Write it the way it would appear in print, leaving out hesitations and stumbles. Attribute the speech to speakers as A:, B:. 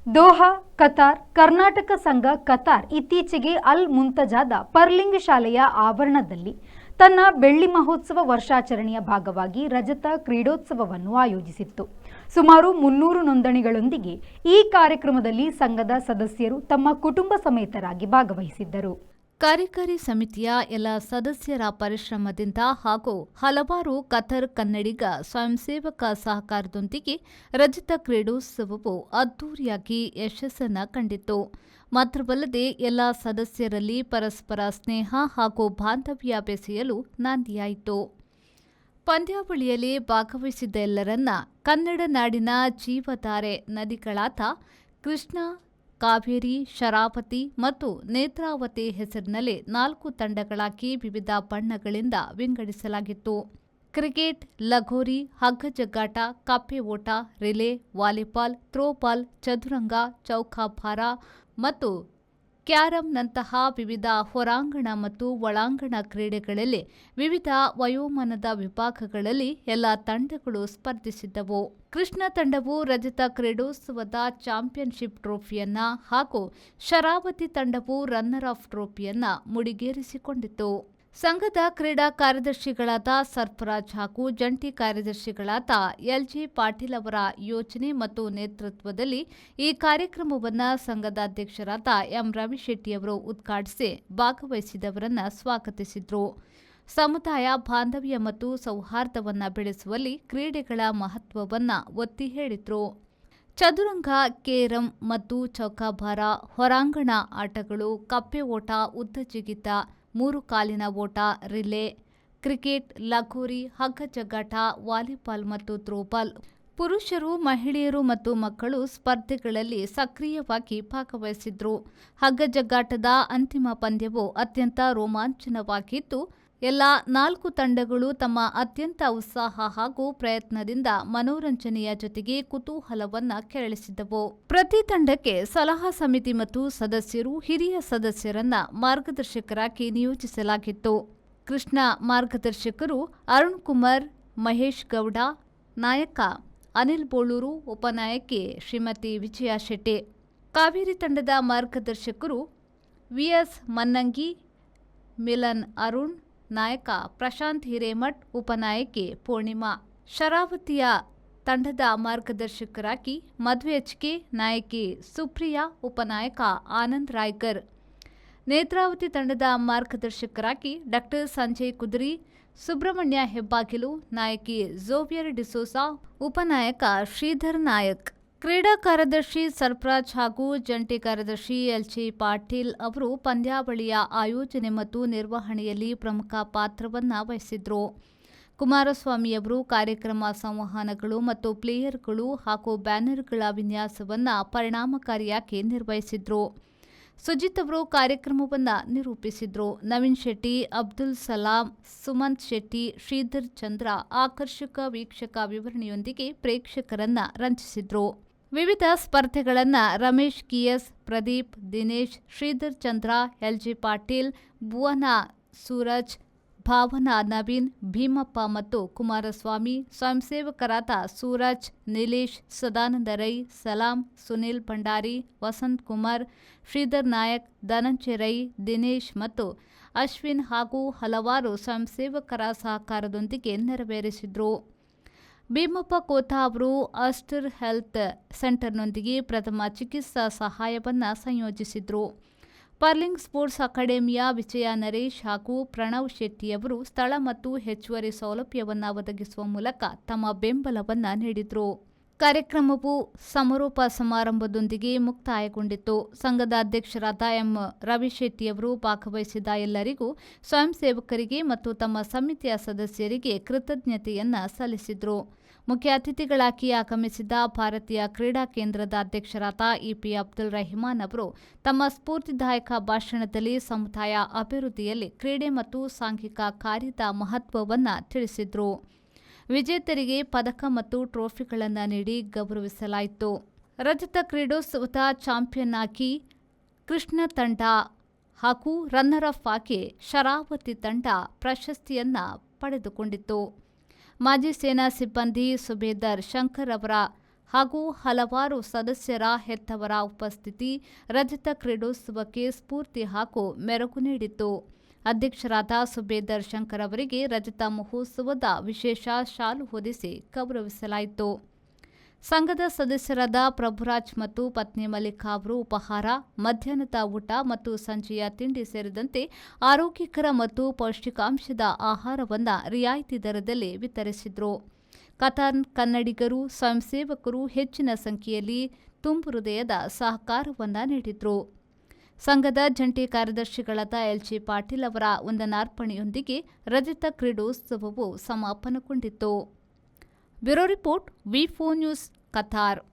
A: Doha, Qatar. Karnataka ಸಂಘ Qatar ಇತ್ತೀಚೆಗೆ ಅಲ್ ಮುಂತಜಾದ ಪರ್ಲಿಂಗ್ ಶಾಲೆಯ ಆವರಣದಲ್ಲಿ ತನ್ನ ಬೆಳ್ಳಿ ಮಹೋತ್ಸವ ವರ್ಷಾಚರಣೆಯ ಭಾಗವಾಗಿ ರಜತ ಕ್ರೀಡೋತ್ಸವವನ್ನು ಆಯೋಜಿಸಿತ್ತು. ಸುಮಾರು 300 ನೋಂದಣಿಗಳೊಂದಿಗೆ ಈ ಕಾರ್ಯಕ್ರಮದಲ್ಲಿ ಸಂಘದ ಸದಸ್ಯರು ತಮ್ಮ ಕುಟುಂಬ ಸಮೇತರಾಗಿ ಭಾಗವಹಿಸಿದ್ದರು.
B: ಕಾರ್ಯಕಾರಿ ಸಮಿತಿಯ ಎಲ್ಲ ಸದಸ್ಯರ ಪರಿಶ್ರಮದಿಂದ ಹಾಗೂ ಹಲವಾರು ಕತಾರ್ ಕನ್ನಡಿಗ ಸ್ವಯಂ ಸೇವಕ ಸಹಕಾರದೊಂದಿಗೆ ರಜತ ಕ್ರೀಡೋತ್ಸವವು ಅದ್ದೂರಿಯಾಗಿ ಯಶಸ್ಸನ್ನು ಕಂಡಿತು. ಮಾತ್ರವಲ್ಲದೆ ಎಲ್ಲ ಸದಸ್ಯರಲ್ಲಿ ಪರಸ್ಪರ ಸ್ನೇಹ ಹಾಗೂ ಬಾಂಧವ್ಯ ಬೆಸೆಯಲು ನಾಂದಿಯಾಯಿತು. ಪಂದ್ಯಾವಳಿಯಲ್ಲಿ ಭಾಗವಹಿಸಿದ್ದ ಎಲ್ಲರನ್ನ ಕನ್ನಡ ನಾಡಿನ ಜೀವಧಾರೆ ನದಿಗಳಾದ ಕೃಷ್ಣ, ಕಾವೇರಿ, ಶರಾವತಿ ಮತ್ತು ನೇತ್ರಾವತಿ ಹೆಸರಿನಲ್ಲಿ 4 ತಂಡಗಳಾಗಿ ವಿವಿಧ ಬಣ್ಣಗಳಿಂದ ವಿಂಗಡಿಸಲಾಗಿತ್ತು. ಕ್ರಿಕೆಟ್, ಲಗೋರಿ, ಹಗ್ಗಜಗ್ಗಾಟ, ಕಪ್ಪೆ ಓಟ, ರಿಲೇ, ವಾಲಿಬಾಲ್, ಥ್ರೋಬಾಲ್, ಚದುರಂಗ, ಚೌಕಾಬಾರ ಮತ್ತು ಕ್ಯಾರಮ್ನಂತಹ ವಿವಿಧ ಹೊರಾಂಗಣ ಮತ್ತು ಒಳಾಂಗಣ ಕ್ರೀಡೆಗಳಲ್ಲಿ ವಿವಿಧ ವಯೋಮಾನದ ವಿಭಾಗಗಳಲ್ಲಿ ಎಲ್ಲ ತಂಡಗಳು ಸ್ಪರ್ಧಿಸಿದ್ದವು. ಕೃಷ್ಣ ತಂಡವು ರಜತ ಕ್ರೀಡೋತ್ಸವದ ಚಾಂಪಿಯನ್ಶಿಪ್ ಟ್ರೋಫಿಯನ್ನ ಹಾಗೂ ಶರಾವತಿ ತಂಡವು ರನ್ನರ್ ಆಫ್ ಟ್ರೋಫಿಯನ್ನ ಮುಡಿಗೇರಿಸಿಕೊಂಡಿತು. ಸಂಘದ ಕ್ರೀಡಾ ಕಾರ್ಯದರ್ಶಿಗಳಾದ ಸರ್ಫರಾಜ್ ಹಾಗೂ ಜಂಟಿ ಕಾರ್ಯದರ್ಶಿಗಳಾದ ಎಲ್.ಜಿ. ಪಾಟೀಲ್ ಅವರ ಯೋಜನೆ ಮತ್ತು ನೇತೃತ್ವದಲ್ಲಿ ಈ ಕಾರ್ಯಕ್ರಮವನ್ನು ಸಂಘದ ಅಧ್ಯಕ್ಷರಾದ ಎಂ. ರವಿಶೆಟ್ಟಿಯವರು ಉದ್ಘಾಟಿಸಿ ಭಾಗವಹಿಸಿದವರನ್ನು ಸ್ವಾಗತಿಸಿದರು. ಸಮುದಾಯ ಬಾಂಧವ್ಯ ಮತ್ತು ಸೌಹಾರ್ದವನ್ನು ಬೆಳೆಸುವಲ್ಲಿ ಕ್ರೀಡೆಗಳ ಮಹತ್ವವನ್ನು ಒತ್ತಿ ಹೇಳಿದರು. ಚದುರಂಗ, ಕೇರಂ ಮತ್ತು ಚೌಕಾಬಾರ ಹೊರಾಂಗಣ ಆಟಗಳು, ಕಪ್ಪೆ ಓಟ, ಉದ್ದ ಜಿಗಿತ, 3 ಕಾಲಿನ ಓಟ, ರಿಲೇ, ಕ್ರಿಕೆಟ್, ಲಗೋರಿ, ಹಗ್ಗಜಗ್ಗಾಟ, ವಾಲಿಬಾಲ್ ಮತ್ತು ಥ್ರೋಬಾಲ್. ಪುರುಷರು, ಮಹಿಳೆಯರು ಮತ್ತು ಮಕ್ಕಳು ಸ್ಪರ್ಧೆಗಳಲ್ಲಿ ಸಕ್ರಿಯವಾಗಿ ಭಾಗವಹಿಸಿದ್ರು. ಹಗ್ಗಜಗ್ಗಾಟದ ಅಂತಿಮ ಪಂದ್ಯವು ಅತ್ಯಂತ ರೋಮಾಂಚನವಾಗಿದ್ದು, ಎಲ್ಲ 4 ತಂಡಗಳು ತಮ್ಮ ಅತ್ಯಂತ ಉತ್ಸಾಹ ಹಾಗೂ ಪ್ರಯತ್ನದಿಂದ ಮನೋರಂಜನೆಯ ಜೊತೆಗೆ ಕುತೂಹಲವನ್ನ ಕೆರಳಿಸಿದವು. ಪ್ರತಿ ತಂಡಕ್ಕೆ ಸಲಹಾ ಸಮಿತಿ ಮತ್ತು ಸದಸ್ಯರು, ಹಿರಿಯ ಸದಸ್ಯರನ್ನ ಮಾರ್ಗದರ್ಶಕರಾಗಿ ನಿಯೋಜಿಸಲಾಗಿತ್ತು. ಕೃಷ್ಣ ಮಾರ್ಗದರ್ಶಕರು ಅರುಣ್ ಕುಮಾರ್, ಮಹೇಶ್ ಗೌಡ, ನಾಯಕ ಅನಿಲ್ ಬೋಳೂರು, ಉಪನಾಯಕಿ ಶ್ರೀಮತಿ ವಿಜಯ ಶೆಟ್ಟಿ. ಕಾವೇರಿ ತಂಡದ ಮಾರ್ಗದರ್ಶಕರು ವಿ.ಎಸ್. ಮನ್ನಂಗಿ, ಮಿಲನ್ ಅರುಣ್, ನಾಯಕ ಪ್ರಶಾಂತ್ ಹಿರೇಮಠ್, ಉಪನಾಯಕಿ ಪೂರ್ಣಿಮಾ. ಶರಾವತಿಯ ತಂಡದ ಮಾರ್ಗದರ್ಶಕರಾಗಿ ಮಧು ಎಚ್.ಕೆ, ನಾಯಕಿ ಸುಪ್ರಿಯಾ, ಉಪನಾಯಕ ಆನಂದ್ ರಾಯ್ಗರ್. ನೇತ್ರಾವತಿ ತಂಡದ ಮಾರ್ಗದರ್ಶಕರಾಗಿ ಡಾ. ಸಂಜಯ್ ಕುದುರಿ, ಸುಬ್ರಹ್ಮಣ್ಯ ಹೆಬ್ಬಾಗಿಲು, ನಾಯಕಿ ಝೋವಿಯರ್ ಡಿಸೋಸಾ, ಉಪನಾಯಕ ಶ್ರೀಧರ್ ನಾಯಕ್. ಕ್ರೀಡಾ ಕಾರ್ಯದರ್ಶಿ ಸರ್ಫರಾಜ್ ಹಾಗೂ ಜಂಟಿ ಕಾರ್ಯದರ್ಶಿ ಎಲ್.ಜಿ. ಪಾಟೀಲ್ ಅವರು ಪಂದ್ಯಾವಳಿಯ ಆಯೋಜನೆ ಮತ್ತು ನಿರ್ವಹಣೆಯಲ್ಲಿ ಪ್ರಮುಖ ಪಾತ್ರವನ್ನು ವಹಿಸಿದ್ರು. ಕುಮಾರಸ್ವಾಮಿಯವರು ಕಾರ್ಯಕ್ರಮ ಸಂವಹನಗಳು ಮತ್ತು ಪ್ಲೇಯರ್ಗಳು ಹಾಗೂ ಬ್ಯಾನರ್ಗಳ ವಿನ್ಯಾಸವನ್ನು ಪರಿಣಾಮಕಾರಿಯಾಗಿ ನಿರ್ವಹಿಸಿದ್ರು. ಸುಜಿತ್ ಅವರು ಕಾರ್ಯಕ್ರಮವನ್ನು ನಿರೂಪಿಸಿದ್ರು. ನವೀನ್ ಶೆಟ್ಟಿ, ಅಬ್ದುಲ್ ಸಲಾಂ, ಸುಮಂತ್ ಶೆಟ್ಟಿ, ಶ್ರೀಧರ್ ಚಂದ್ರ ಆಕರ್ಷಕ ವೀಕ್ಷಕ ವಿವರಣೆಯೊಂದಿಗೆ ಪ್ರೇಕ್ಷಕರನ್ನ ರಂಜಿಸಿದ್ರು. ವಿವಿಧ ಸ್ಪರ್ಧೆಗಳನ್ನು ರಮೇಶ್ ಕೆ.ಎಸ್, ಪ್ರದೀಪ್, ದಿನೇಶ್, ಶ್ರೀಧರ್ ಚಂದ್ರ, ಎಲ್.ಜಿ. ಪಾಟೀಲ್, ಭುವನ ಸೂರಜ್, ಭಾವನಾ ನವೀನ್, ಭೀಮಪ್ಪ ಮತ್ತು ಕುಮಾರಸ್ವಾಮಿ, ಸ್ವಯಂ ಸೇವಕರಾದ ಸೂರಜ್, ನಿಲೇಶ್, ಸದಾನಂದ ರೈ, ಸಲಾಂ, ಸುನಿಲ್ ಭಂಡಾರಿ, ವಸಂತ್ ಕುಮಾರ್, ಶ್ರೀಧರ್ ನಾಯಕ್, ಧನಂಜಯ ರೈ, ದಿನೇಶ್ ಮತ್ತು ಅಶ್ವಿನ್ ಹಾಗೂ ಹಲವಾರು ಸ್ವಯಂ ಸೇವಕರ ಸಹಕಾರದೊಂದಿಗೆ ನೆರವೇರಿಸಿದ್ರು. ಭೀಮಪ್ಪ ಕೋತಾ ಅವರು ಅಸ್ಟರ್ ಹೆಲ್ತ್ ಸೆಂಟರ್ನೊಂದಿಗೆ ಪ್ರಥಮ ಚಿಕಿತ್ಸಾ ಸಹಾಯವನ್ನು ಸಂಯೋಜಿಸಿದ್ರು. ಪರ್ಲಿಂಗ್ ಸ್ಪೋರ್ಟ್ಸ್ ಅಕಾಡೆಮಿಯ ವಿಜಯ ನರೇಶ್ ಹಾಗೂ ಪ್ರಣವ್ ಶೆಟ್ಟಿಯವರು ಸ್ಥಳ ಮತ್ತು ಹೆಚ್ಚುವರಿ ಸೌಲಭ್ಯವನ್ನು ಒದಗಿಸುವ ಮೂಲಕ ತಮ್ಮ ಬೆಂಬಲವನ್ನು ನೀಡಿದರು. ಕಾರ್ಯಕ್ರಮವು ಸಮಾರೋಪ ಸಮಾರಂಭದೊಂದಿಗೆ ಮುಕ್ತಾಯಗೊಂಡಿತು. ಸಂಘದ ಅಧ್ಯಕ್ಷರಾದ ಎಂ. ರವಿಶೆಟ್ಟಿಯವರು ಭಾಗವಹಿಸಿದ ಎಲ್ಲರಿಗೂ, ಸ್ವಯಂ ಸೇವಕರಿಗೆ ಮತ್ತು ತಮ್ಮ ಸಮಿತಿಯ ಸದಸ್ಯರಿಗೆ ಕೃತಜ್ಞತೆಯನ್ನ ಸಲ್ಲಿಸಿದರು. ಮುಖ್ಯ ಅತಿಥಿಗಳಾಗಿ ಆಗಮಿಸಿದ ಭಾರತೀಯ ಕ್ರೀಡಾ ಕೇಂದ್ರದ ಅಧ್ಯಕ್ಷರಾದ ಇ.ಪಿ. ಅಬ್ದುಲ್ ರಹಿಮಾನ್ ಅವರು ತಮ್ಮ ಸ್ಫೂರ್ತಿದಾಯಕ ಭಾಷಣದಲ್ಲಿ ಸಮುದಾಯ ಅಭಿವೃದ್ಧಿಯಲ್ಲಿ ಕ್ರೀಡೆ ಮತ್ತು ಸಾಂಘಿಕ ಕಾರ್ಯದ ಮಹತ್ವವನ್ನು ತಿಳಿಸಿದರು. ವಿಜೇತರಿಗೆ ಪದಕ ಮತ್ತು ಟ್ರೋಫಿಗಳನ್ನು ನೀಡಿ ಗೌರವಿಸಲಾಯಿತು. ರಜತ ಕ್ರೀಡೋತ್ಸವದ ಚಾಂಪಿಯನ್ ಆಗಿ ಕೃಷ್ಣ ತಂಡ ಹಾಗೂ ರನ್ನರ್ ಅಪ್ ಆಗಿ ಶರಾವತಿ ತಂಡ ಪ್ರಶಸ್ತಿಯನ್ನು ಪಡೆದುಕೊಂಡಿತು. ಮಾಜಿ ಸೇನಾ ಸಿಬ್ಬಂದಿ ಸುಬೇದಾರ್ ಶಂಕರ್ ಅವರ ಹಾಗೂ ಹಲವಾರು ಸದಸ್ಯರ ಹೆತ್ತವರ ಉಪಸ್ಥಿತಿ ರಜತ ಕ್ರೀಡೋತ್ಸವಕ್ಕೆ ಸ್ಫೂರ್ತಿ ಹಾಗೂ ಮೆರುಗು ನೀಡಿತು. ಅಧ್ಯಕ್ಷರಾದ ಸುಬೇದರ್ ಶಂಕರ್ ಅವರಿಗೆ ರಜತ ಮಹೋತ್ಸವದ ವಿಶೇಷ ಶಾಲು ಹೊದಿಸಿ ಗೌರವಿಸಲಾಯಿತು. ಸಂಘದ ಸದಸ್ಯರಾದ ಪ್ರಭುರಾಜ್ ಮತ್ತು ಪತ್ನಿ ಮಲ್ಲಿಕಾ ಅವರು ಉಪಹಾರ, ಮಧ್ಯಾಹ್ನದ ಊಟ ಮತ್ತು ಸಂಜೆಯ ತಿಂಡಿ ಸೇರಿದಂತೆ ಆರೋಗ್ಯಕರ ಮತ್ತು ಪೌಷ್ಟಿಕಾಂಶದ ಆಹಾರವನ್ನು ರಿಯಾಯಿತಿ ದರದಲ್ಲಿ ವಿತರಿಸಿದರು. ಕತಾರ್ ಕನ್ನಡಿಗರು, ಸ್ವಯಂ ಸೇವಕರು ಹೆಚ್ಚಿನ ಸಂಖ್ಯೆಯಲ್ಲಿ ತುಂಬು ಹೃದಯದ ಸಹಕಾರವನ್ನು ನೀಡಿದರು. ಸಂಘದ ಜಂಟಿ ಕಾರ್ಯದರ್ಶಿಗಳಾದ ಎಲ್.ಜಿ. ಪಾಟೀಲ್ ಅವರ ವಂದನಾರ್ಪಣೆಯೊಂದಿಗೆ ರಜತ ಕ್ರೀಡೋತ್ಸವವು ಸಮಾಪನಗೊಂಡಿತು. ಬ್ಯೂರೋ ರಿಪೋರ್ಟ್, ವಿ4 ನ್ಯೂಸ್, ಕತಾರ್.